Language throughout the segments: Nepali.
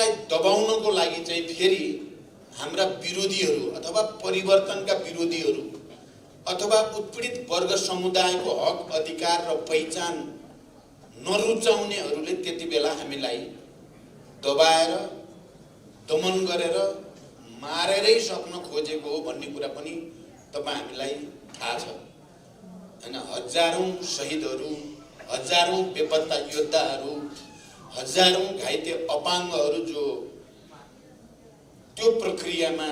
त्यसलाई दबाउनको लागि चाहिँ फेरि हाम्रा विरोधीहरू अथवा परिवर्तनका विरोधीहरू अथवा उत्पीडित वर्ग समुदायको हक अधिकार र पहिचान नरुचाउनेहरूले त्यति बेला हामीलाई दबाएर दमन गरेर मारेरै सक्न खोजेको हो भन्ने कुरा पनि तपाईँ हामीलाई थाहा छ हैन। हजारौं शहीदहरू, हजारौं बेपत्ता योद्धाहरू, हजारौं घाइते अपाङ्गहरू जो त्यो प्रक्रियामा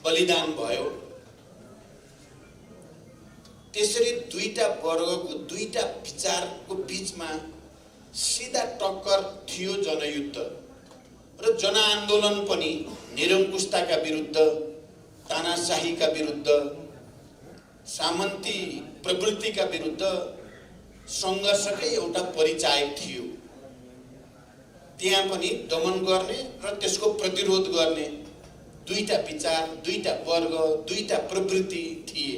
बलिदान भयो। त्यसरी दुईटा वर्गको दुईटा विचारको बीचमा सीधा टक्कर थियो जनयुद्ध र जनआन्दोलन पनि निरङ्कुशताका विरुद्ध, तानाशाहीका विरुद्ध, सामन्ती प्रवृत्तिका विरुद्ध सङ्घर्षकै एउटा परिचायक थियो। त्यहाँ पनि दमन गर्ने र त्यसको प्रतिरोध गर्ने दुईटा विचार, दुईटा वर्ग, दुईटा प्रवृत्ति थिए।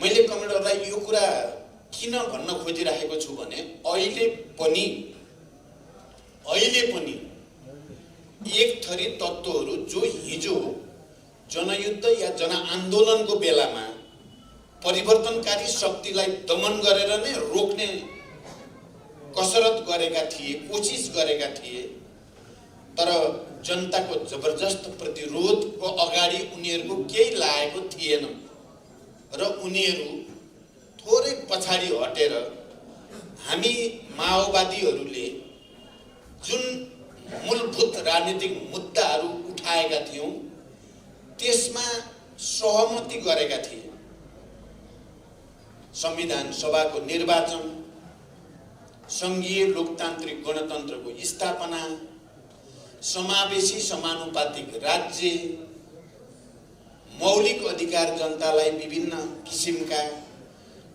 मैले कमरेडहरूलाई यो कुरा किन भन्न खोजिरहेको छु भने अहिले पनि एक थरी तत्त्वहरू जो हिजो जनयुद्ध या जनआन्दोलनको बेलामा परिवर्तनकारी शक्तिलाई दमन गरेर नै रोक्ने कसरत गरेका थिए, कोसिस गरेका थिए, तर जनताको जबरजस्त प्रतिरोधको अगाडि उनीहरूको केही लागेको थिएन र उनीहरू थोरै पछाडि हटेर हामी माओवादीहरूले जुन मूलभूत राजनीतिक मुद्दाहरू उठाएका थियौं त्यसमा सहमति गरेका थिए। संविधान सभाको निर्वाचन, संघीय लोकतान्त्रिक गणतन्त्रको स्थापना, समावेशी समानुपातिक राज्य, मौलिक अधिकार जनतालाई विभिन्न किसिमका,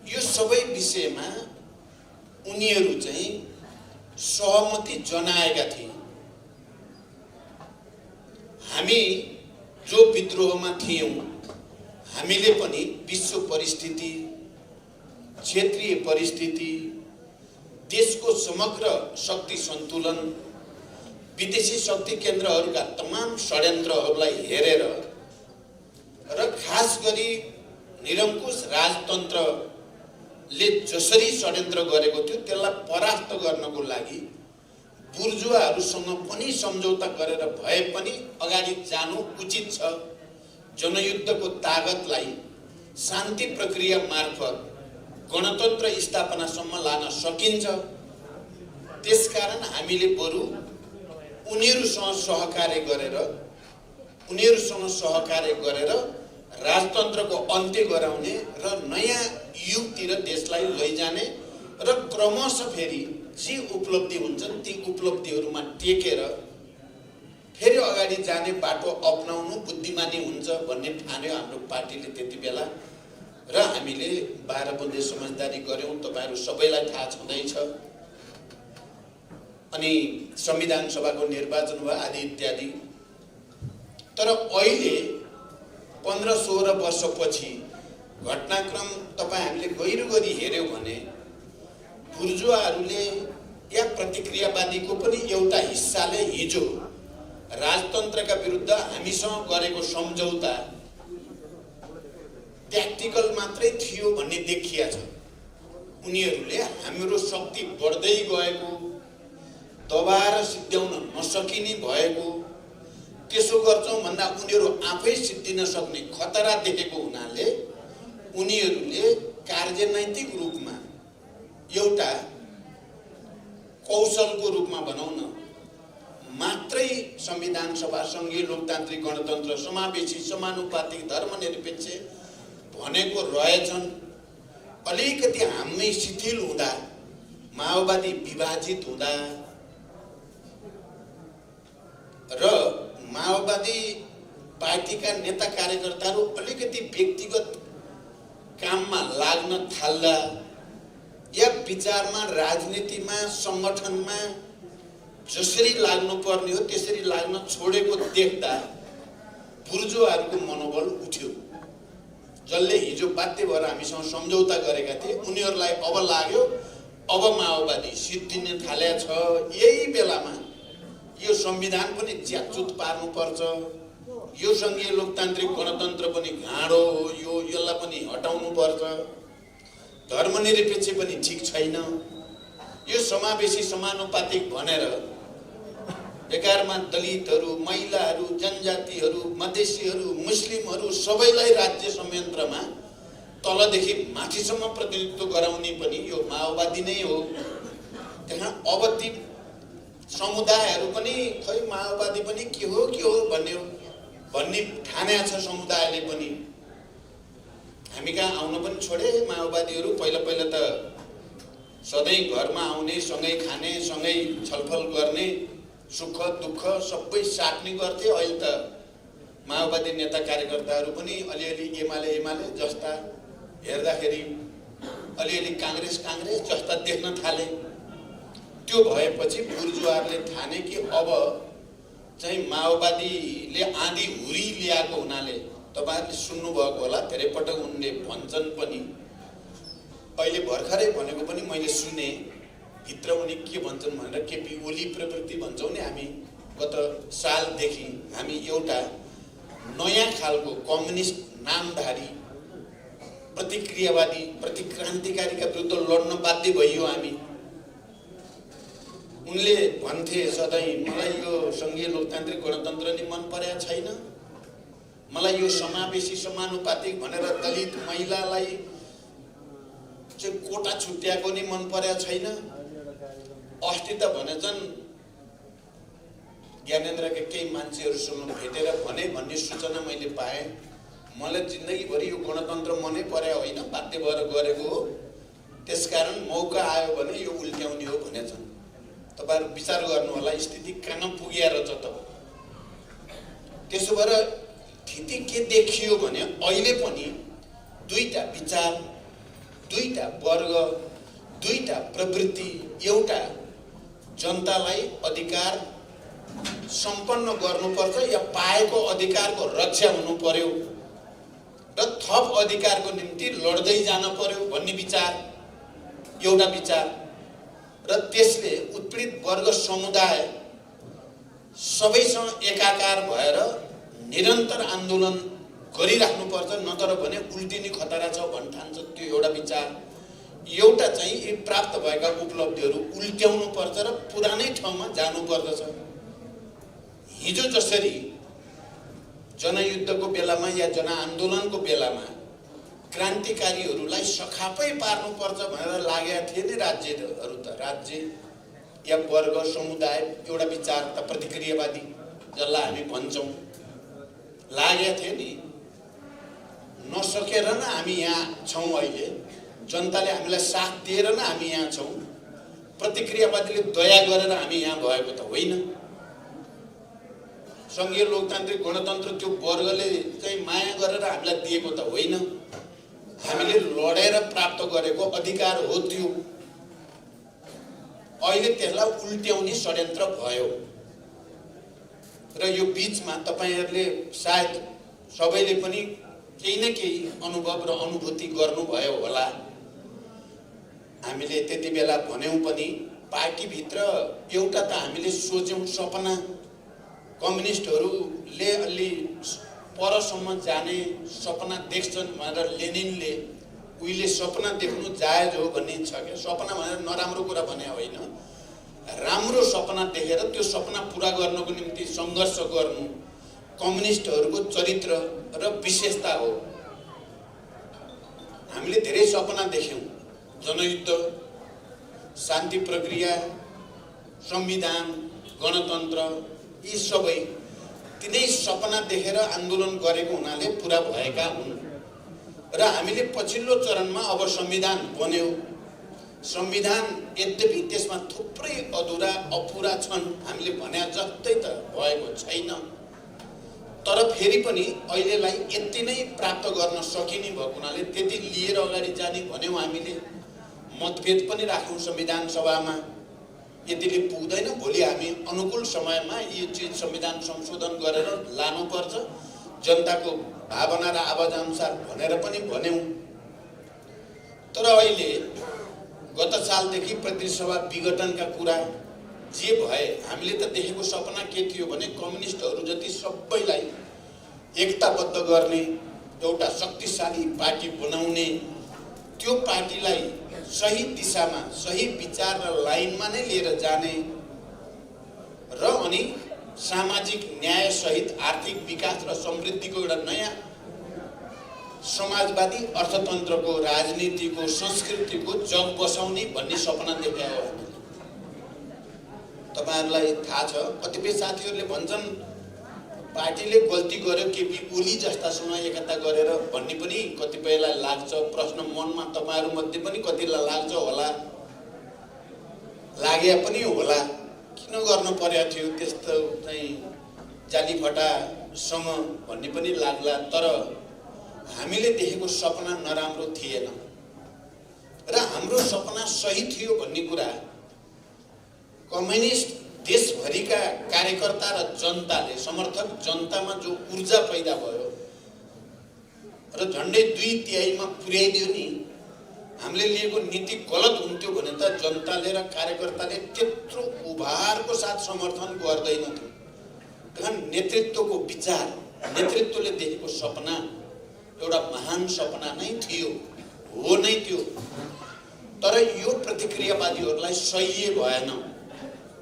यो सबै विषयमा उनीहरू चाहिँ सहमति जनाएका थिए। हामी जो विद्रोहमा थियौं, हामीले पनि विश्व परिस्थिति, क्षेत्रीय परिस्थिति, देशको समग्र शक्ति सन्तुलन, विदेशी शक्ति केन्द्रहरूका तमाम षड्यन्त्रहरूलाई हेरेर र खास गरी निरङ्कुश राजतन्त्रले जसरी षड्यन्त्र गरेको थियो त्यसलाई परास्त गर्नको लागि बुर्जुवाहरूसँग पनि सम्झौता गरेर भए पनि अगाडि जानु उचित छ। जनयुद्धको तागतलाई शान्ति प्रक्रिया मार्फत गणतन्त्र स्थापनासम्म लान सकिन्छ। त्यसकारण हामीले बरु उनीहरूसँग सहकार्य गरेर राजतन्त्रको अन्त्य गराउने र नयाँ युगतिर देशलाई लैजाने र क्रमशः फेरि जे उपलब्धि हुन्छन् ती उपलब्धिहरूमा टेकेर फेरि अगाडि जाने बाटो अपनाउनु बुद्धिमानी हुन्छ भन्ने ठान्यो हाम्रो पार्टीले त्यति बेला र हामीले 12 बुँदे समझदारी गर्यौं। तपाईहरु सबैलाई थाहा छँदैछ। अनि संविधान सभाको निर्वाचन भयो आदि इत्यादि। तर अहिले 15-16 वर्षपछि घटनाक्रम तपाई हामीले गहिरो गरी हेर्यौं भने बुर्जुवाहरूले या प्रतिक्रियावादीको पनि एउटा हिस्साले हिजो राजतन्त्रका विरुद्ध हामीसँग गरेको सम्झौता ट्याक्टिकल मात्रै थियो भन्ने देखिया छ। उनीहरूले हाम्रो शक्ति बढ्दै गएको, दबाएर सिद्ध्याउन नसकिने भएको, त्यसो गर्छौं भन्दा उनीहरू आफै सिद्धिन सक्ने खतरा देखेको हुनाले उनीहरूले कार्यनैतिक रूपमा एउटा कौशलको रूपमा भनौं न मात्रै संविधान सभा, संघीय लोकतान्त्रिक गणतन्त्र, समावेशी समानुपातिक धर्मनिरपेक्ष भनेको रहेछन्। अलिकति हामी शिथिल हुँदा, माओवादी विभाजित हुँदा र माओवादी पार्टीका नेता कार्यकर्ताहरू अलिकति व्यक्तिगत काममा लाग्न थाल्दा या विचारमा, राजनीतिमा, संगठनमा जसरी लाग्नु पर्ने हो त्यसरी लाग्न छोडेको देख्दा बुर्जुवाहरूको मनोबल उठ्यो। जसले हिजो बाध्य भएर हामीसँग सम्झौता गरेका थिए उनीहरूलाई अब लाग्यो अब माओवादी सिद्धिने थालेको छ। यही बेलामा यो संविधान पनि च्याचुत पार्नुपर्छ, यो सङ्घीय लोकतान्त्रिक गणतन्त्र पनि घाँडो हो, यसलाई पनि हटाउनुपर्छ, धर्मनिरपेक्ष पनि ठिक छैन, यो समावेशी समानुपातिक भनेर बेकारमा दलितहरू, महिलाहरू, जनजातिहरू, मधेसीहरू, मुस्लिमहरू सबैलाई राज्य संयन्त्रमा तलदेखि माथिसम्म प्रतिनिधित्व गराउने पनि यो माओवादी नै हो। त्यहाँ अब ती समुदायहरू पनि खै माओवादी पनि के हो भन्ने ठानेको छ समुदायले पनि। हामी कहाँ आउन पनि छोडे माओवादीहरू। पहिला त सधैँ घरमा आउने, सँगै खाने, सँगै छलफल गर्ने, सुख दुःख सबै साट्ने गर्थे। अहिले त माओवादी नेता कार्यकर्ताहरू पनि अलिअलि एमाले जस्ता, हेर्दाखेरि अलिअलि काङ्ग्रेस जस्ता देख्न थाले। त्यो भएपछि बुर्जुवाहरूले ठाने कि अब चाहिँ माओवादीले आँधी हुरी ल्याएको हुनाले, तपाईँहरूले सुन्नुभएको होला धेरै पटक उनले भन्छन् पनि, अहिले भर्खरै भनेको पनि मैले सुने, भित्र उनी के भन्छन् भनेर केपी ओली प्रवृत्ति भन्छौँ नि हामी, गत सालदेखि हामी एउटा नयाँ खालको कम्युनिस्ट नामधारी प्रतिक्रियावादी प्रतिक्रान्तिकारीका विरुद्ध लड्न बाध्य भइयो हामी। उनले भन्थे सधैँ, मलाई यो सङ्घीय लोकतान्त्रिक गणतन्त्र नि मन परेको छैन, मलाई यो समावेशी समानुपातिक भनेर दलित महिलालाई चाहिँ कोटा छुट्याएको नि मन परेको छैन। अस्ति त भनेछन् ज्ञानेन्द्रका केही मान्छेहरूसँग भेटेर भने भन्ने सूचना मैले पाएँ, मलाई जिन्दगीभरि यो गणतन्त्र मनै परे होइन, बाध्य भएर गरेको हो, त्यसकारण मौका आयो भने यो उल्ट्याउने हो भनेछन्। तपाईहरु विचार गर्नु होला स्थिति कहाँ पुग्या रहेछ त। त्यसो भएर स्थिति के देखियो भने अहिले पनि दुईटा विचार, दुईटा वर्ग, दुईटा प्रवृत्ति, एउटा जनतालाई अधिकार सम्पन्न गर्नुपर्छ या पाएको अधिकारको रक्षा हुनु पर्यो र थप अधिकारको निम्ति लड्दै जान पर्यो भन्ने विचार एउटा विचार, र त्यसले उत्पीडित वर्ग समुदाय सबैसँग एकाकार भएर निरन्तर आन्दोलन गरिराख्नुपर्छ, नत्र भने उल्टिने खतरा छ भन्न ठान्छ। त्यो एउटा विचार। एउटा चाहिँ यी प्राप्त भएका उपलब्धिहरू उल्ट्याउनु पर्छ र पुरानै ठाउँमा जानुपर्दछ। हिजो जसरी जनयुद्धको बेलामा या जनआन्दोलनको बेलामा क्रान्तिकारीहरूलाई सखापै पार्नुपर्छ भनेर लागेका थिए नि राज्यहरू, त राज्य या वर्ग समुदाय एउटा विचार त प्रतिक्रियावादी जसलाई हामी भन्छौँ लागेका थिए नि। नसकेर न हामी यहाँ छौँ, अहिले जनताले हामीलाई साथ दिएर न हामी यहाँ छौँ, प्रतिक्रियावादीले दया गरेर हामी यहाँ भएको त होइन। सङ्घीय लोकतान्त्रिक गणतन्त्र त्यो वर्गले चाहिँ माया गरेर हामीलाई दिएको त होइन, हामीले लडेर प्राप्त गरेको अधिकार हो त्यो। अहिले त्यसलाई उल्ट्याउने षड्यन्त्र भयो र यो बीचमा तपाईहरुले सायद सबैले पनि केही न केही अनुभव र अनुभूति गर्नुभयो होला। हामीले त्यति बेला भन्यौं पनि पार्टीभित्र एउटा त हामीले सोच्यौं सपना, कम्युनिस्टहरूले अलि परसम्म जाने सपना देख्छन् भनेर लेनिनले उहिले सपना देख्नु जायज हो भन्ने छ के। सपना भनेर नराम्रो कुरा भने होइन, राम्रो सपना देखेर त्यो सपना पूरा गर्नको निम्ति संघर्ष गर्नु कम्युनिस्टहरूको चरित्र र विशेषता हो। हामीले धेरै सपना देख्यौं, जनयुद्ध, शान्ति प्रक्रिया, संविधान, गणतन्त्र, यी सबै तिनै सपना देखेर आन्दोलन गरेको हुनाले पूरा भएका हुन्। र हामीले पछिल्लो चरणमा अब संविधान बन्यो। संविधान यद्यपि त्यसमा थुप्रै अधुरा अपुरा छन्, हामीले भने जस्तै त भएको छैन, तर फेरि पनि अहिलेलाई यति नै प्राप्त गर्न सकिने भएको हुनाले त्यति लिएर अगाडि जाने भन्यौं। हामीले मतभेद पनि राख्यौं संविधान सभामा, यतिले पुग्दैन, भोलि हामी अनुकूल समयमा यो चीज संविधान संशोधन गरेर लानुपर्छ जनताको भावना र आवाज अनुसार भनेर पनि भन्यौं। तर अहिले गत सालदेखि प्रतिनिधि सभा विघटनका कुरा, जे भए हामीले त देखेको सपना के थियो भने कम्युनिस्टहरू जति सबैलाई एकताबद्ध गर्ने, एउटा शक्तिशाली पार्टी बनाउने, त्यो पार्टीलाई सही दिशामा, सही विचार र लाइनमा नै लिएर जाने र अनि सामाजिक न्याय सहित आर्थिक विकास र समृद्धिको एउटा नयाँ समाजवादी अर्थतन्त्रको, राजनीतिको, संस्कृतिको जग बसाउने भन्ने सपना देखायो हामीले। तपाईहरुलाई थाहा छ, कतिपय साथीहरूले भन्छन् पार्टीले गल्ती गर्यो, केपी ओली जस्तासँग एकता गरेर भन्ने पनि कतिपयलाई लाग्छ। प्रश्न मनमा तपाईहरु मध्ये पनि कतिलाई लाग्छ होला, लाग्या पनि होला। किन गर्नु पर्या थियो त्यस्तो चाहिँ जालीफटासँग भन्ने पनि लाग्ला। तर हामीले देखेको सपना नराम्रो थिएन र हाम्रो सपना सही थियो भन्ने कुरा कम्युनिस्ट देशभरिका कार्यकर्ता र जनताले, समर्थक जनतामा जो ऊर्जा पैदा भयो र झन्डै 2/3 पुर्याइदियो नि। हामीले लिएको नीति गलत हुन्थ्यो भने त जनताले र कार्यकर्ताले त्यत्रो उभारको साथ समर्थन गर्दैनथ्यो। कारण नेतृत्वको विचार, नेतृत्वले देखेको सपना एउटा महान सपना नै थियो, हो नै थियो। तर यो प्रतिक्रियावादीहरूलाई सह्य भएन,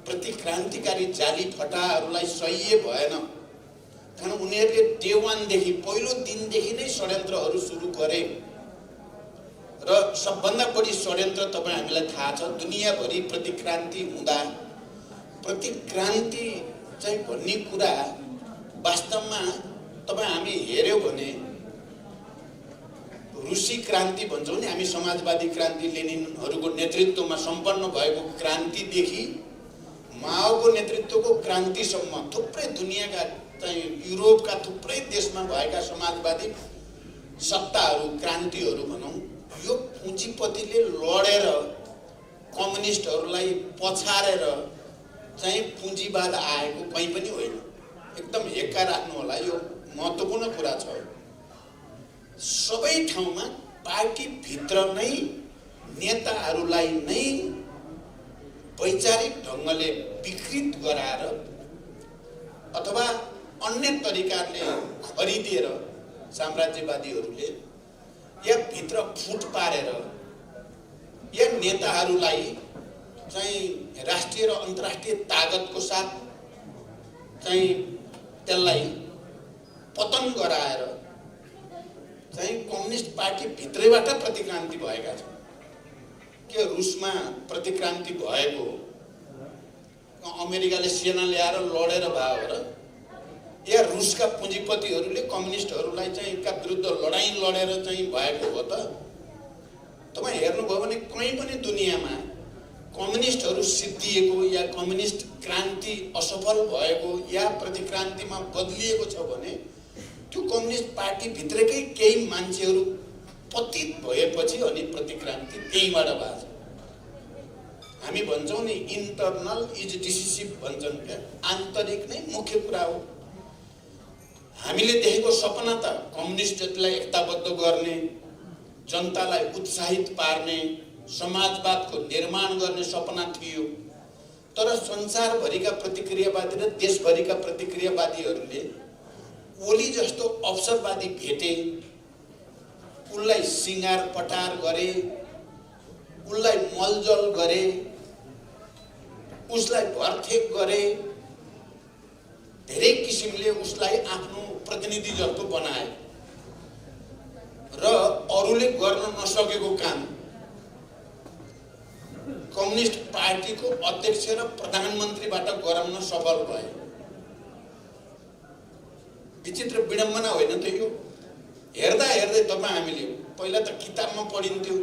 प्रतिक्रान्तिकारी जाली फटाहरूलाई सह्य भएन। कारण उनीहरूले डे 1 देखि, पहिलो दिनदेखि नै षड्यन्त्रहरू सुरु गरे र सबभन्दा बढी षड्यन्त्र तपाईँ हामीलाई थाहा छ, दुनियाँभरि प्रतिक्रान्ति हुँदा प्रतिक्रान्ति चाहिँ भन्ने कुरा वास्तवमा तपाईँ हामी हेर्यौं भने रुसी क्रान्ति भन्छौँ नि हामी, समाजवादी क्रान्ति लेनिनहरूको नेतृत्वमा सम्पन्न भएको क्रान्तिदेखि माओको नेतृत्वको क्रान्तिसम्म थुप्रै दुनियाँका चाहिँ युरोपका थुप्रै देशमा भएका समाजवादी सत्ताहरू, क्रान्तिहरू भनौँ, यो पुँजीपतिले लडेर कम्युनिस्टहरूलाई पछारेर चाहिँ पुँजीवाद आएको कहीँ पनि होइन। एकदम हेक्का राख्नु होला, यो महत्त्वपूर्ण कुरा छ। सबै ठाउँमा पार्टी भित्र नै नेताहरूलाई नै वैचारिक ढङ्गले विकृत गराएर अथवा अन्य तरिकाले खरिदिएर साम्राज्यवादीहरूले या भित्र फुट पारेर या नेताहरूलाई चाहिँ राष्ट्रिय र अन्तर्राष्ट्रिय ताकतको साथ चाहिँ त्यसलाई पतन गराएर चाहिँ कम्युनिस्ट पार्टी भित्रैबाट प्रतिक्रान्ति भएका छन्। के रुसमा प्रतिक्रान्ति भएको अमेरिकाले सेना ल्याएर लडेर भयो र या रुसका पुँजीपतिहरूले कम्युनिस्टहरूलाई चाहिँ का विरुद्ध लडाईँ लडेर चाहिँ भएको हो त? तपाईँ हेर्नुभयो भने कहीँ पनि दुनियाँमा कम्युनिस्टहरू सिद्धिएको या कम्युनिस्ट क्रान्ति असफल भएको या प्रतिक्रान्तिमा बदलिएको छ भने त्यो कम्युनिस्ट पार्टी भित्रकै केही मान्छेहरू पतित भएपछि अनि प्रतिक्रान्ति त्यहीँबाट भएको छ। हामी भन्छौँ नि इन्टरनल इज डिसिसिभ भन्छन् क्या, आन्तरिक नै मुख्य कुरा हो। हामीले देखेको सपना त कम्युनिस्ट जतिलाई एकताबद्ध गर्ने, जनतालाई उत्साहित पार्ने, समाजवादको निर्माण गर्ने सपना थियो। तर संसारभरिका प्रतिक्रियावादी र देशभरिका प्रतिक्रियावादीहरूले ओली जस्तो अवसरवादी भेटे, उनलाई सिंगार पटार गरे, उनलाई मलजल गरे, उसलाई भरथेक गरे, धेरै किसिमले उसलाई आफ्नो प्रतिनिधि जस्तो बनाए र अरूले गर्न नसकेको काम कम्युनिस्ट पार्टीको अध्यक्ष र प्रधानमन्त्रीबाट गराउन सफल भए। विचित्र विडम्बना होइन त यो? हेर्दा हेर्दै तपाईँ हामीले पहिला त किताबमा पढिन्थ्यो,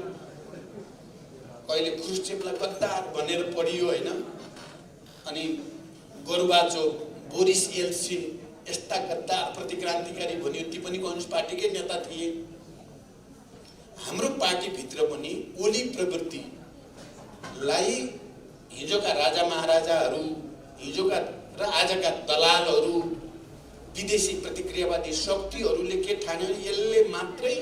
कहिले ख्रुश्चेभलाई गद्दार भनेर पढियो होइन, अनि गोर्बाचोभ, बोरिस येल्सिन यस्ता गद्दार प्रतिक्रान्तिकारी भनियो, ती पनि कम्युनिस्ट पार्टीकै नेता थिए। हाम्रो पार्टीभित्र पनि ओली प्रवृत्तिलाई हिजोका राजा महाराजाहरू, हिजोका र आजका दलालहरू, विदेशी प्रतिक्रियावादी शक्तिहरूले के ठान्यो, यसले मात्रै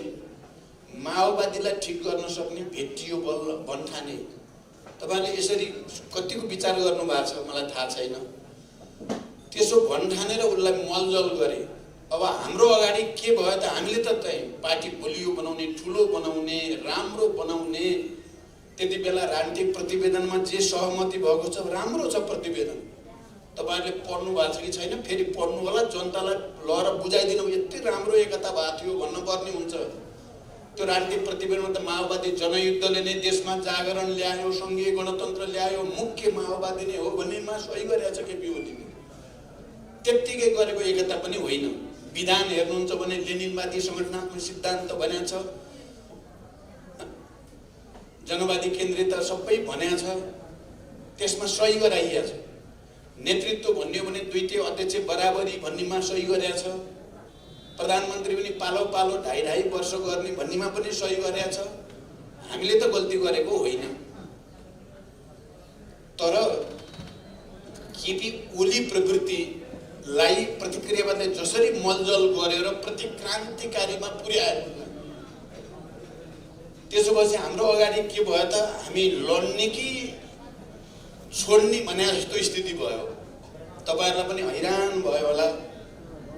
माओवादीलाई ठिक गर्न सक्ने भेटियो बल भन्ठाने तपाईले यसरी कतिको विचार गर्नु भएको छ मलाई थाहा छैन। त्यसो भन्ठानेर उसलाई मलजल गरे। अब हाम्रो अगाडि के भयो त हामीले त पार्टी बलियो बनाउने, ठुलो बनाउने, राम्रो बनाउने, त्यति बेला राजनीतिक प्रतिवेदनमा जे सहमति भएको छ राम्रो छ प्रतिवेदन। तपाईहरुले पढ्नु भएको छ कि छैन फेरि पढ्नु होला, जनतालाई लहर बुझाइदिनु यति राम्रो एकता भएको थियो भन्न पर्ने हुन्छ। त्यो राजनीतिक प्रतिवेदनमा त माओवादी जनयुद्धले नै देशमा जागरण ल्यायो, संघीय गणतन्त्र ल्यायो, मुख्य माओवादी नै हो भन्नेमा सही गरेछ केपी ओलीले। त्यतिकै गरेको एकता पनि होइन। विधान हेर्नुहुन्छ भने लेनिनवादी संगठनात्मक सिद्धान्त भनेको छ, जनवादी केन्द्रित सबै भनेको छ, त्यसमा सही गराइएको छ। नेतृत्व भन्ने भने दुईटै अध्यक्ष बराबरी भन्नेमा सही गरेको छ। प्रधानमन्त्री पनि पालो पालो 2.5 वर्ष गर्ने भन्नेमा पनि सही गरेको छ। हामीले त गल्ती गरेको होइन। तर केपी ओली प्रवृत्तिलाई प्रतिक्रियावादले जसरी मलजल गरेर प्रतिक्रान्तिकारीमा पुर्यायो, त्यसो भएपछि हाम्रो अगाडि के भयो त हामी लड्ने कि छोड्ने भने जस्तो स्थिति भयो। तपाईहरुलाई पनि हैरान भयो होला।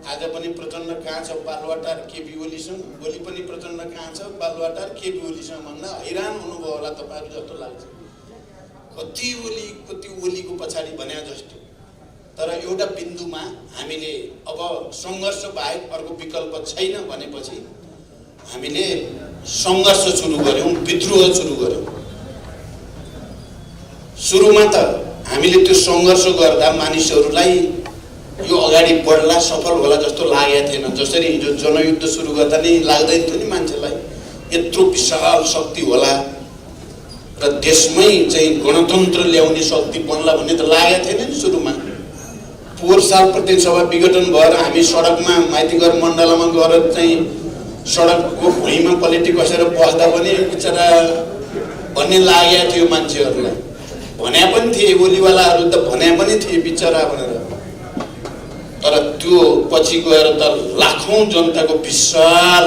आज पनि प्रचण्ड कहाँ छ बालुवाटार केपी ओलीसँग, भोलि पनि प्रचण्ड कहाँ छ बालुवाटार केपी ओलीसँग भन्दा हैरान हुनुभयो होला तपाईहरु जस्तो लाग्छ। कति ओलीको पछाडि भन्या जस्तो। तर एउटा बिन्दुमा हामीले अब संघर्ष बाहेक अर्को विकल्प छैन भनेपछि हामीले संघर्ष सुरु गर्यौं, विद्रोह सुरु गर्यौं। सुरुमा त हामीले त्यो संघर्ष गर्दा मानिसहरूलाई यो अगाडि बढ्ला सफल होला जस्तो लागेको थिएन। जसरी हिजो जनयुद्ध सुरु गर्दा नि लाग्दैन थियो नि मान्छेलाई यत्रो विशाल शक्ति होला र देशमै चाहिँ गणतन्त्र ल्याउने शक्ति बन्ला भन्ने त लागेको थिएन नि सुरुमा। पोहोर साल प्रत्येक सभा विघटन भएर हामी सडकमा माइतीघर मण्डलमा गएर चाहिँ सडकको भुइँमा पलेटी कसेर बस्दा पनि बिचरा भन्ने लागेको थियो मान्छेहरूलाई। भन्या पनि थिए ओलीवालाहरू त भन्या पनि थिए बिचरा भनेर। तर त्यो पछि गएर त लाखौं जनताको विशाल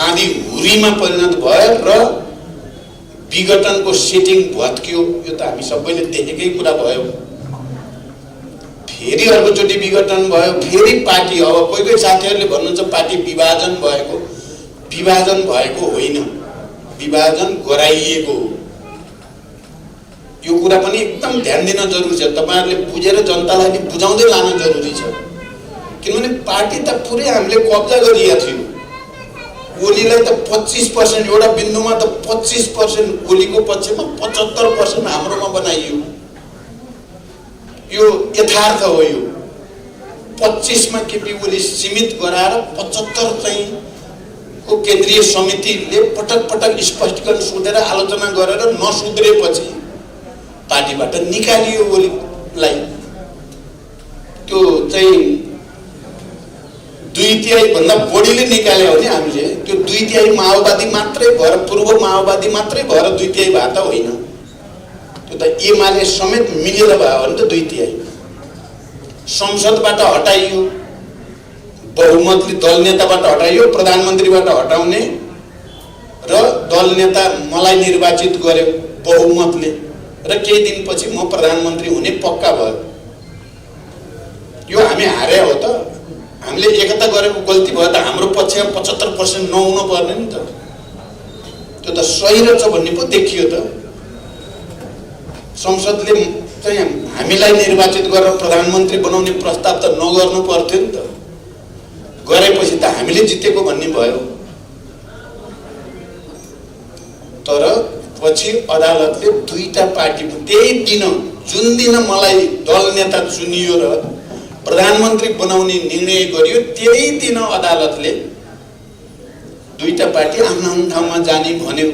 आँधी हुरीमा परिणत भयो र विघटनको सेटिङ भत्कियो। यो त हामी सबैले देखेकै कुरा भयो। फेरि अर्कोचोटि विघटन भयो, फेरि पार्टी अब कोही साथीहरूले भन्नुहुन्छ पार्टी विभाजन भएको होइन, विभाजन गराइएको हो। यो कुरा पनि एकदम ध्यान दिन जरुरी छ। तपाईहरुले बुझेर जनतालाई नि बुझाउँदै लान जरुरी छ। किनभने पार्टी त पुरै हामीले कब्जा गरिएको थियो। ओलीलाई त 25% एउटा बिन्दुमा त 25% ओलीको पक्षमा 75% हाम्रोमा बनाइयो। यो यथार्थ हो। यो 25 मा केपी ओली सीमित गराएर 75 चाहिँ को केन्द्रीय समितिले पटक पटक स्पष्टीकरण सोधेर आलोचना गरेर नसुध्रेपछि पार्टीबाट निकालियो ओलीलाई। त्यो चाहिँ 2/3 भन्दा बढीले निकाल्यो भने हामीले त्यो 2/3 माओवादी मात्रै भएर, पूर्व माओवादी मात्रै भएर 2/3 भए त होइन। त्यो त एमाले समेत मिलेर भयो भने त 2/3 संसदबाट हटाइयो, बहुमतले दल नेताबाट हटाइयो, प्रधानमन्त्रीबाट हटाउने र दल नेता मलाई निर्वाचित गर्यो बहुमतले र केही दिनपछि म प्रधानमन्त्री हुने पक्का भयो। यो हामी हारे हो त। हामीले एकता गरेको गल्ती भयो त हाम्रो पक्षमा 75% नहुनु पर्ने नि त। त्यो त सही रहेछ भन्ने पो देखियो त। संसदले चाहिँ हामीलाई निर्वाचित गरेर प्रधानमन्त्री बनाउने प्रस्ताव त नगर्नु पर्थ्यो नि त। गरेपछि त हामीले जितेको भन्ने भयो। तर पछि अदालतले दुईटा पार्टी त्यही दिन जुन दिन मलाई दल नेता चुनियो र प्रधानमन्त्री बनाउने निर्णय गरियो त्यही दिन अदालतले दुईटा पार्टी आफ्नो ठाउँमा जाने भन्यो।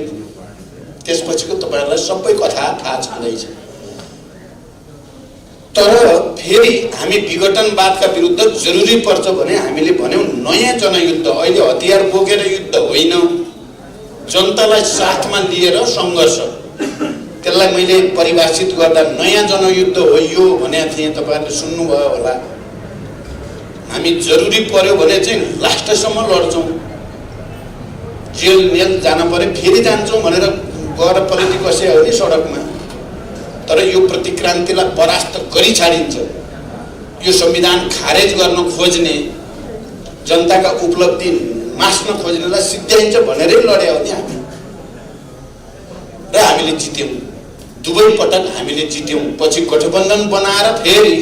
त्यसपछिको तपाईहरुलाई सबै कथा थाहा छँदैछ। तर फेरि हामी विघटनवादका विरुद्ध जरुरी पर्छ भने हामीले भन्यौं नयाँ जनयुद्ध। अहिले हतियार बोकेर युद्ध होइन, जनतालाई साथमा लिएर संघर्ष। त्यसलाई मैले परिभाषित गर्दा नयाँ जनयुद्ध हो यो भनेको थिएँ। तपाईहरुले सुन्नुभयो होला। हामी जरुरी पर्यो भने चाहिँ लास्टसम्म लड्छौं, जेल मेल जान पर्यो फेरि जान्छौं भनेर गएर पलेटी कसे हो नि सडकमा। तर यो प्रतिक्रान्तिलाई परास्त गरी छाडिन्छ। यो संविधान खारेज गर्न खोज्ने, जनताका उपलब्धि मास्न खोज्नेलाई सिद्ध्याइन्छ भनेरै लड्या हो नि हामी, र हामीले जित्यौँ। दुवै पटक हामीले जित्यौँ। पछि गठबन्धन बनाएर फेरि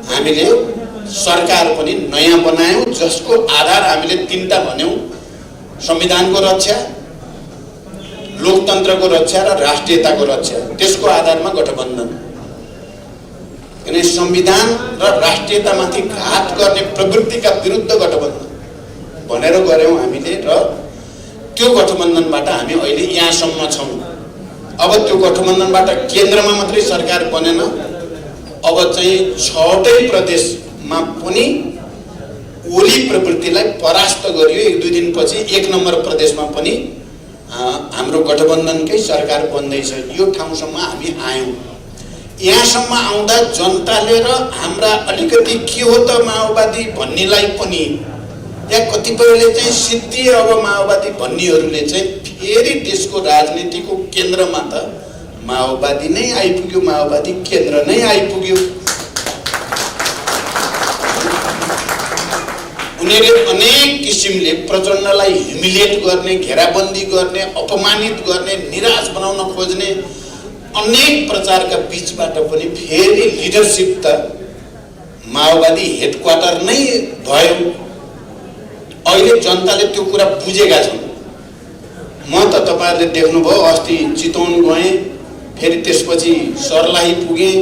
हामीले सरकार पनि नयाँ बनायौँ, जसको आधार हामीले तीनटा भन्यौँ: संविधानको रक्षा, लोकतन्त्रको रक्षा र राष्ट्रियताको रक्षा। त्यसको आधारमा गठबन्धन। किनकि संविधान र राष्ट्रियतामाथि घात गर्ने प्रवृत्तिका विरुद्ध गठबन्धन भनेर गऱ्यौँ हामीले, र त्यो गठबन्धनबाट हामी अहिले यहाँसम्म छौँ। अब त्यो गठबन्धनबाट केन्द्रमा मात्रै सरकार बनेन, अब चाहिँ 6वटै प्रदेशमा पनि ओली प्रवृत्तिलाई परास्त गरियो। 1-2 दिनपछि 1 नम्बर प्रदेशमा पनि हाम्रो गठबन्धनकै सरकार बन्दैछ। यो ठाउँसम्म हामी आयौँ। यहाँसम्म आउँदा जनताले र हाम्रा अलिकति के हो त माओवादी भन्नेलाई पनि, या कतिपयले चाहिँ सिद्धि अब माओवादी भन्नेहरूले चाहिँ फेरि देशको राजनीतिको केन्द्रमा त माओवादी नै आइपुग्यो, माओवादी केन्द्र नै आइपुग्यो। उनीहरूले अनेक किसिमले प्रचण्डलाई ह्युमिलिएट गर्ने, घेराबन्दी गर्ने, अपमानित गर्ने, निराश बनाउन खोज्ने अनेक प्रचारका बीचबाट पनि फेरि लिडरसिप त माओवादी हेडक्वार्टर नै भयो। अहिले जनताले त्यो कुरा बुझेका छन्। म त तपाईहरुले देख्नुभयो, अस्ति चितवन गएँ, फेरि त्यसपछि सर्लाही पुगेँ।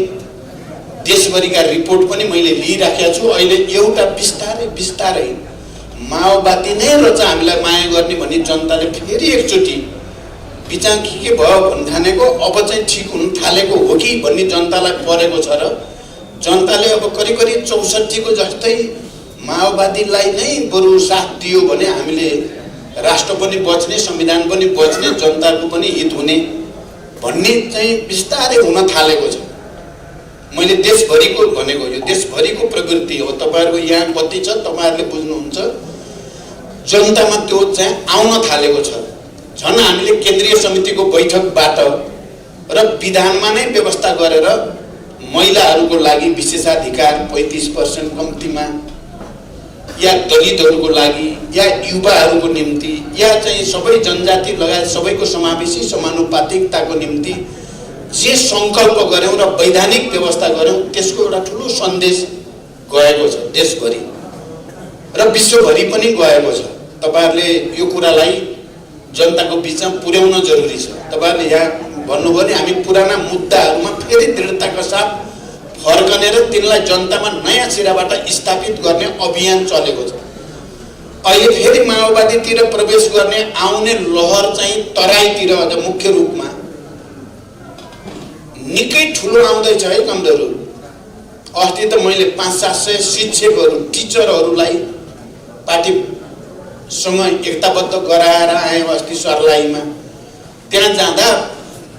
देशभरिका रिपोर्ट पनि मैले लिइराखेको छु। अहिले एउटा बिस्तारै बिस्तारै माओवादी नै रहेछ हामीलाई माया गर्ने भन्ने जनताले फेरि एकचोटि बिचाङ के भयो भन्ठानेको, अब चाहिँ ठिक हुन थालेको हो कि भन्ने जनतालाई परेको छ। र जनताले अब करिब करिब 64 को जस्तै माओवादीलाई नै बरु साथ दियो भने हामीले राष्ट्र पनि बच्ने, संविधान पनि बच्ने, जनताको पनि हित हुने भन्ने चाहिँ बिस्तारै हुन थालेको छ। मैले देशभरिको भनेको, यो देशभरिको प्रवृत्ति हो। तपाईहरुको यहाँ कति छ तपाईहरुले बुझ्नुहुन्छ। जनतामा त्यो चाहिँ आउन थालेको छ। झन् हामीले केन्द्रीय समितिको बैठकबाट र विधानमा नै व्यवस्था गरेर महिलाहरूको लागि विशेषाधिकार 35% कम्तीमा, या दलितहरूको लागि, या युवाहरूको निम्ति, या चाहिँ सबै जनजाति लगायत सबैको समावेशी समानुपातिकताको निम्ति जे संकल्प गर्यौं र वैधानिक व्यवस्था गर्यौं, त्यसको एउटा ठुलो सन्देश गएको छ देशभरि र विश्वभरि पनि गएको छ। तपाईहरुले यो कुरालाई जनताको बीचमा पुर्याउन जरुरी छ। तपाईहरुले यहाँ भन्नुभयो नि, हामी पुराना मुद्दाहरुमा फेरि दृढताका साथ फर्कने र तिनलाई जनतामा नयाँ सिराबाट स्थापित गर्ने अभियान चलेको छ। अहिले फेरि माओवादीतिर प्रवेश गर्ने आउने लहर चाहिँ तराईतिर अझ मुख्य रूपमा निकै ठुलो आउँदैछ है कमजोर। अस्ति त मैले 500-700 शिक्षकहरू, टिचरहरूलाई पार्टीसँग एकताबद्ध गराएर आएँ अस्ति सर्लाहीमा। त्यहाँ जाँदा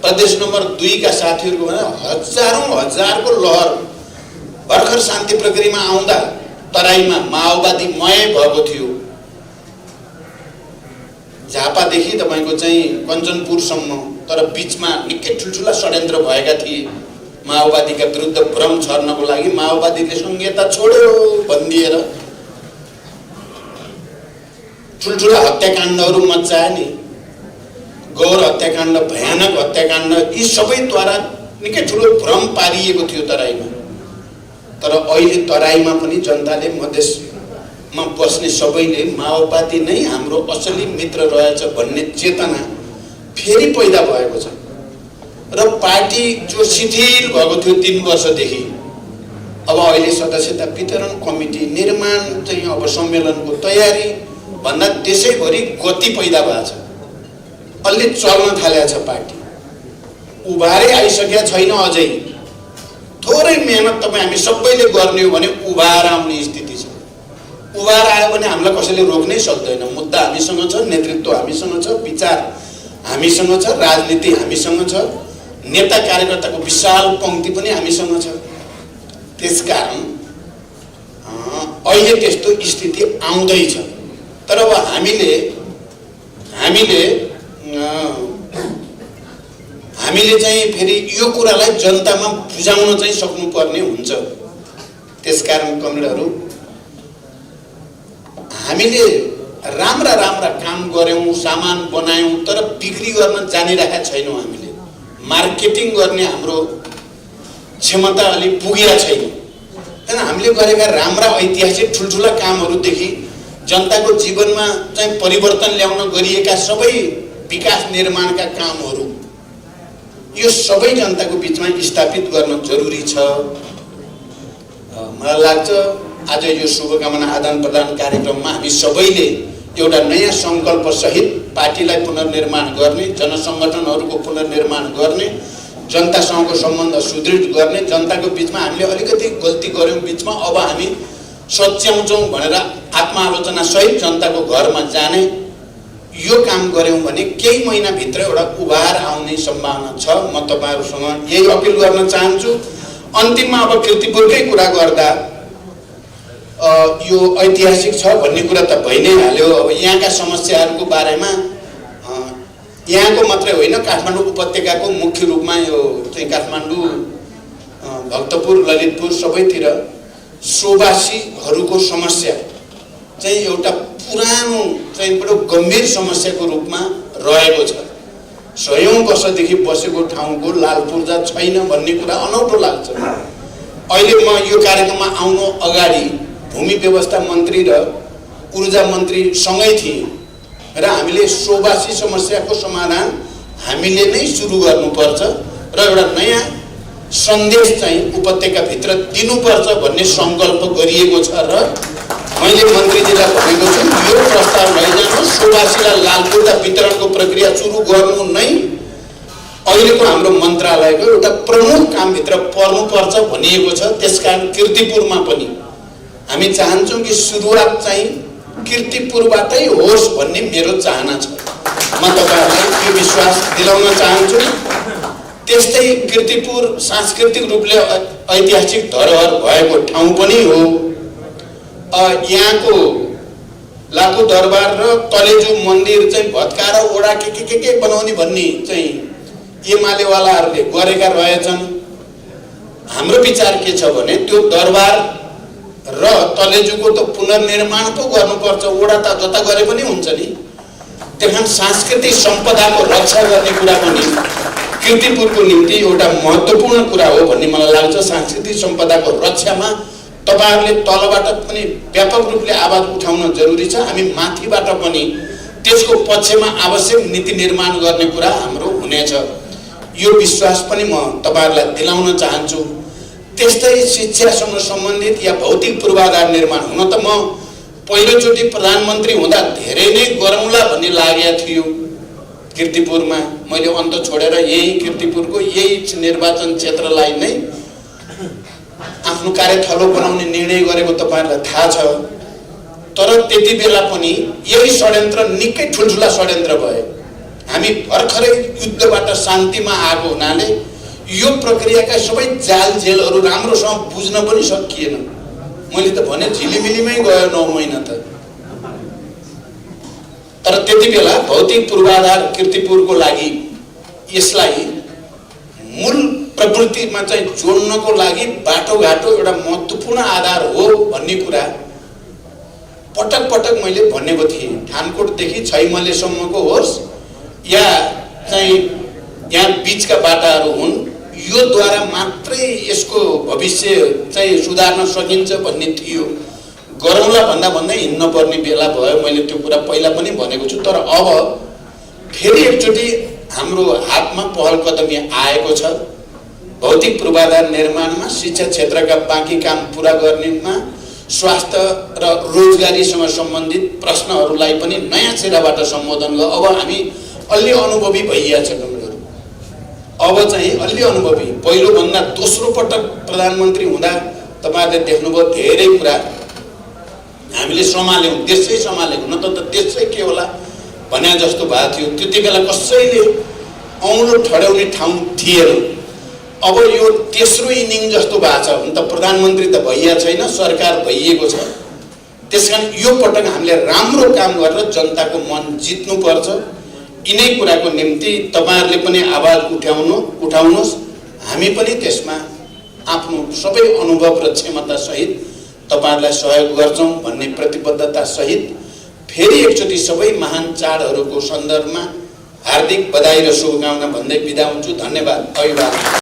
प्रदेश नम्बर 2 का साथीहरूको हजारौं हजारको लहर भर्खर शान्ति प्रक्रियामा आउँदा तराईमा माओवादी मय भएको थियो। झापादेखि तपाईको चाहिँ कञ्चनपुरसम्म, तर बीचमा निकै ठुल्ठुला षड्यन्त्र भएका थिए माओवादीका विरुद्ध भ्रम छर्नको लागि। माओवादीले संहिता छोड्यो भनिदिएर ठुल्ठुला हत्याकाण्डहरू मच्चाए नि। गौर हत्याकाण्ड, भयानक हत्याकाण्ड, यी सबैद्वारा निकै ठुलो भ्रम पारिएको थियो तराईमा। तर अहिले तराईमा पनि जनताले, मधेसमा बस्ने सबैले माओवादी नै हाम्रो असली मित्र रहेछ भन्ने चेतना फेरि पैदा भएको छ। र पार्टी जो शिथिल भएको थियो 3 वर्षदेखि, अब अहिले सदस्यता वितरण कमिटी निर्माण चाहिँ अब सम्मेलनको तयारी भन्दा देशैभरि गति पैदा भएको छ। अलि चल्न थालेको छ पार्टी, उभारै आइसकेको छैन अझै। थोरै मेहनत तपाईँ हामी सबैले गर्ने हो भने उभार आउने स्थिति छ। उभार आयो भने हामीलाई कसैले रोक्नै सक्दैन। मुद्दा हामीसँग छ, नेतृत्व हामीसँग छ, विचार हामीसँग छ, राजनीति हामीसँग छ, नेता कार्यकर्ताको विशाल पंक्ति पनि हामीसँग छ। त्यसकारण अहिले त्यस्तो स्थिति आउँदैछ। तर अब हामीले हामीले चाहिँ फेरि यो कुरालाई जनतामा बुझाउन चाहिँ सक्नुपर्ने हुन्छ। त्यसकारण कमरेडहरू, हामीले राम्रा राम्रा काम गर्यौं, सामान बनायौं, तर बिक्री गर्न जानिरहेका छैनौं। हामीले मार्केटिङ गर्ने हाम्रो क्षमता अलि पुगेको छैन। हैन, हामीले गरेका राम्रा ऐतिहासिक ठुलठुला कामहरूदेखि जनताको जीवनमा चाहिँ परिवर्तन ल्याउन गरिएका सबै विकास निर्माणका कामहरू, यो सबै जनताको बीचमा स्थापित गर्न जरुरी छ। मलाई लाग्छ आज यो शुभकामना आदान प्रदान कार्यक्रममा हामी सबैले एउटा नयाँ संकल्प सहित पार्टीलाई पुनर्निर्माण गर्ने, जनसंगठनहरूको पुनर्निर्माण गर्ने, जनतासँगको सम्बन्ध सुदृढ गर्ने, जनताको बीचमा हामीले अलिकति गल्ती गर्यौं बीचमा अब हामी सच्याउँछौं भनेर आत्मालोचना सहित जनताको घरमा जाने यो काम गर्यौं भने केही महिनाभित्र एउटा उभार आउने सम्भावना छ। म तपाईहरुसँग यही अपिल गर्न चाहन्छु। अन्तिममा अब कीर्तिपुरकै कुरा गर्दा यो ऐतिहासिक छ भन्ने कुरा त भइ नै हाल्यो। अब यहाँका समस्याहरूको बारेमा यहाँको मात्रै होइन, काठमाडौँ उपत्यकाको मुख्य रूपमा यो चाहिँ काठमाडौँ, भक्तपुर, ललितपुर सबैतिर सोबासीहरूको समस्या चाहिँ एउटा पुरानो चाहिँ बडो गम्भीर समस्याको रूपमा रहेको छ। सयौं वर्षदेखि बसेको ठाउँको लालपूर्जा छैन भन्ने कुरा अनौठो लाग्छ। अहिले म यो कार्यक्रममा आउनु अगाडि भूमि व्यवस्था मन्त्री र ऊर्जा मन्त्री सँगै थिए र हामीले सोबासी समस्याको समाधान हामीले नै सुरु गर्नुपर्छ र एउटा नयाँ सन्देश चाहिँ उपत्यकाभित्र दिनुपर्छ भन्ने संकल्प गरिएको छ र मैले मन्त्रीजीलाई भनेको छु यो प्रस्ताव लैजानु, सोबासीलाई लालपूर्जा वितरणको प्रक्रिया सुरु गर्नु नै अहिलेको हाम्रो मन्त्रालयको एउटा प्रमुख कामभित्र पर्नुपर्छ भनिएको छ। त्यसकारण कीर्तिपुरमा पनि हामी चाहन्छौँ कि सुरुवात चाहिँ कीर्तिपुरबाटै होस् भन्ने मेरो चाहना छ। म तपाईहरुलाई यो विश्वास दिलाउन चाहन्छु। त्यस्तै कीर्तिपुर सांस्कृतिक रूपले ऐतिहासिक धरोहर भएको ठाउँ पनि हो। यहाँको लाखु दरबार र तलेजु मन्दिर चाहिँ भत्काएर ओडा के बनाउने भन्ने चाहिँ एमालेवालाहरूले गरेका रहेछन्। हाम्रो विचार के छ भने त्यो दरबार र तलेजुको त पुनर्निर्माण पो गर्नुपर्छ, ओडा त जता गरे पनि हुन्छ नि। त्यहाँ सांस्कृतिक सम्पदाको रक्षा गर्ने कुरा पनि कीर्तिपुरको निम्ति एउटा महत्त्वपूर्ण कुरा हो भन्ने मलाई लाग्छ। सांस्कृतिक सम्पदाको रक्षामा तपाईहरुले तलबाट पनि व्यापक रूपले आवाज उठाउन जरुरी छ। हामी माथिबाट पनि त्यसको पक्षमा आवश्यक नीति निर्माण गर्ने कुरा हाम्रो हुनेछ। यो विश्वास पनि म तपाईहरुलाई दिलाउन चाहन्छु। त्यस्तै शिक्षासँग सम्बन्धित या भौतिक पूर्वाधार निर्माण, हुन त म पहिलोचोटि प्रधानमन्त्री हुँदा धेरै नै गरौँला भन्ने लागेको थियो कीर्तिपुरमा। मैले अन्त छोडेर यही कीर्तिपुरको यही निर्वाचन क्षेत्रलाई नै आफ्नो कार्यथलो बनाउने निर्णय गरेको तपाईहरुलाई थाहा छ। तर त्यति बेला पनि यही षड्यन्त्र निकै ठुलठुला षड्यन्त्र भयो। हामी भर्खरै युद्धबाट शान्तिमा आएको हुनाले यो प्रक्रियाका सबै जाल जेलहरू राम्रोसँग बुझ्न पनि सकिएन। मैले त भने झिलिमिलीमै गयो 9 महिना त। तर त्यति बेला भौतिक पूर्वाधार कीर्तिपुरको लागि यसलाई मूल प्रवृत्तिमा चाहिँ जोड्नको लागि बाटोघाटो एउटा महत्त्वपूर्ण आधार हो भन्ने कुरा पटक पटक मैले भनेको थिएँ। ठानकोटदेखि छैमलेसम्मको होस् या चाहिँ यहाँ बीचका बाटाहरू हुन्, यो द्वारा मात्रै यसको भविष्य चाहिँ सुधार्न सकिन्छ भन्ने थियो। गरौँला भन्दा भन्दै हिँड्न पर्ने बेला भयो। मैले त्यो कुरा पहिला पनि भनेको छु। तर अब फेरि एकचोटि हाम्रो हातमा पहल कदमी आएको छ। भौतिक पूर्वाधार निर्माणमा, शिक्षा क्षेत्रका बाँकी काम पूरा गर्नेमा, स्वास्थ्य र रोजगारीसँग सम्बन्धित प्रश्नहरूलाई पनि नयाँ सिराबाट सम्बोधन गर। अब हामी अलि अनुभवी भइया छ कमरेडहरु। अब चाहिँ अलि अनुभवी, पहिलो भन्दा दोस्रो पटक प्रधानमन्त्री हुँदा तपाईहरुले देख्नुभयो धेरै कुरा हामीले सम्हाल्यौं, देशै सम्हालेको, न त देशै के होला भने जस्तो भएको थियो। त्यति बेला कसैले औँलो ठड्याउने ठाउँ थिएन। अब यो तेस्रो इनिङ जस्तो भएको छ। हुन त प्रधानमन्त्री त भइया छैन, सरकार भइएको छ। त्यसकारण यो पटक हामीले राम्रो काम गरेर जनताको मन जित्नुपर्छ। यिनै कुराको निम्ति तपाईहरुले पनि आवाज उठाउनुहोस्, हामी पनि त्यसमा आफ्नो सबै अनुभव र क्षमता सहित तपाईहरुलाई सहयोग गर्छौं भन्ने प्रतिबद्धता सहित फेरि एकचोटि सबै महान चाडहरूको सन्दर्भमा हार्दिक बधाई र शुभकामना भन्दै बिदा हुन्छु। धन्यवाद। अभिवादन।